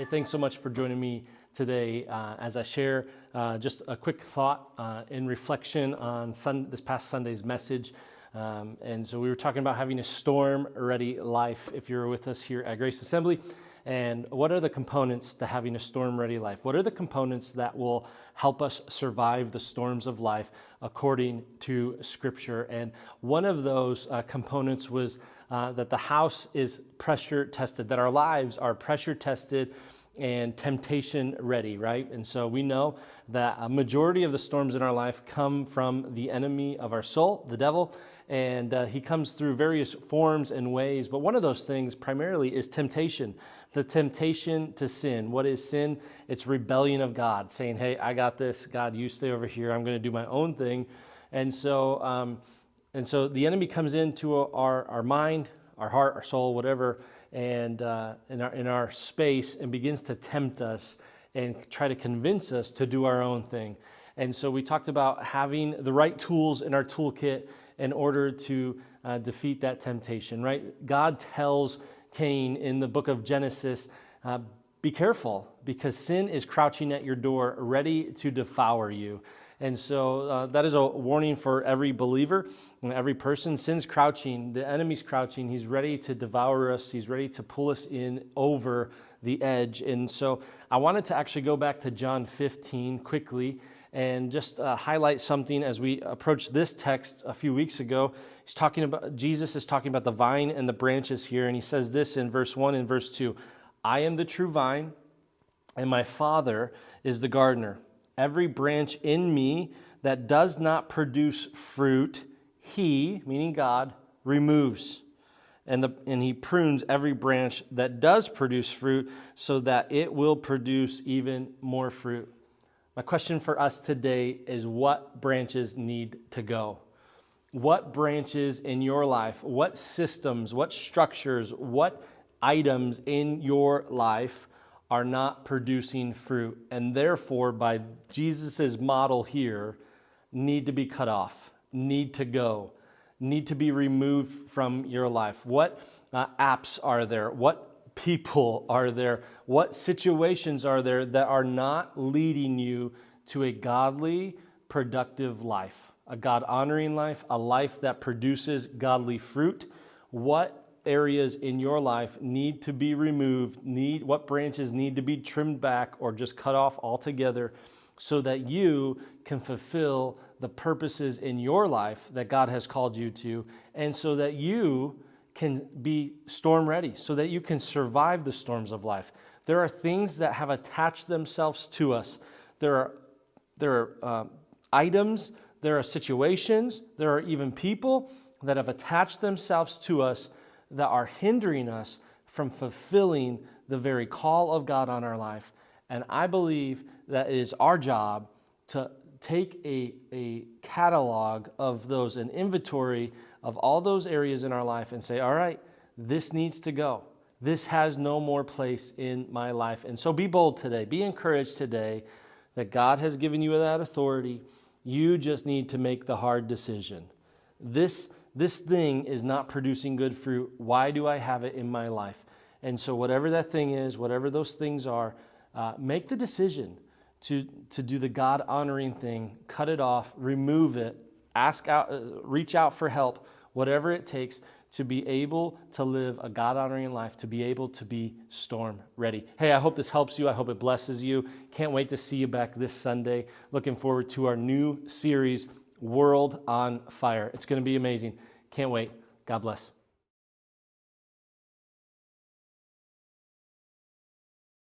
Hey, thanks so much for joining me today as I share just a quick thought in reflection on this past Sunday's message. And so we were talking about having a storm-ready life if you're with us here at Grace Assembly. And what are the components to having a storm-ready life? What are the components that will help us survive the storms of life according to Scripture? And one of those components was that the house is pressure tested, that our lives are pressure tested and temptation ready, right? And so we know that a majority of the storms in our life come from the enemy of our soul, the devil, and he comes through various forms and ways. But one of those things primarily is temptation, the temptation to sin. What is sin? It's rebellion of God, saying, hey, I got this. God, you stay over here. I'm going to do my own thing. And so the enemy comes into our mind, our heart, our soul, whatever, and in our space, and begins to tempt us and try to convince us to do our own thing. And so we talked about having the right tools in our toolkit in order to defeat that temptation, right? God tells Cain in the book of Genesis, be careful, because sin is crouching at your door, ready to devour you. And so that is a warning for every believer and every person. Sin's crouching, the enemy's crouching. He's ready to devour us. He's ready to pull us in over the edge. And so I wanted to actually go back to John 15 quickly and just highlight something as we approached this text a few weeks ago. Jesus is talking about the vine and the branches here, and he says this in verse 1 and verse 2. I am the true vine, and my Father is the gardener. Every branch in me that does not produce fruit, he, meaning God, removes. And he prunes every branch that does produce fruit so that it will produce even more fruit. My question for us today is, what branches need to go? What branches in your life, what systems, what structures, what items in your life are not producing fruit, and therefore, by Jesus' model here, need to be cut off, need to go, need to be removed from your life? What apps are there? What people are there? What situations are there that are not leading you to a godly, productive life, a God-honoring life, a life that produces godly fruit? What areas in your life need to be removed, what branches need to be trimmed back or just cut off altogether so that you can fulfill the purposes in your life that God has called you to, and so that you can be storm ready, so that you can survive the storms of life. There are things that have attached themselves to us. There are items, there are situations, there are even people that have attached themselves to us that are hindering us from fulfilling the very call of God on our life. And I believe that it is our job to take a catalog of those, an inventory of all those areas in our life, and say, all right, this needs to go. This has no more place in my life. And so be bold today. Be encouraged today that God has given you that authority. You just need to make the hard decision. This thing is not producing good fruit. Why do I have it in my life? And so whatever that thing is, whatever those things are, make the decision to do the God-honoring thing, cut it off, remove it, reach out for help, whatever it takes to be able to live a God-honoring life, to be able to be storm ready. Hey, I hope this helps you. I hope it blesses you. Can't wait to see you back this Sunday. Looking forward to our new series, World on Fire. It's going to be amazing. Can't wait. God bless.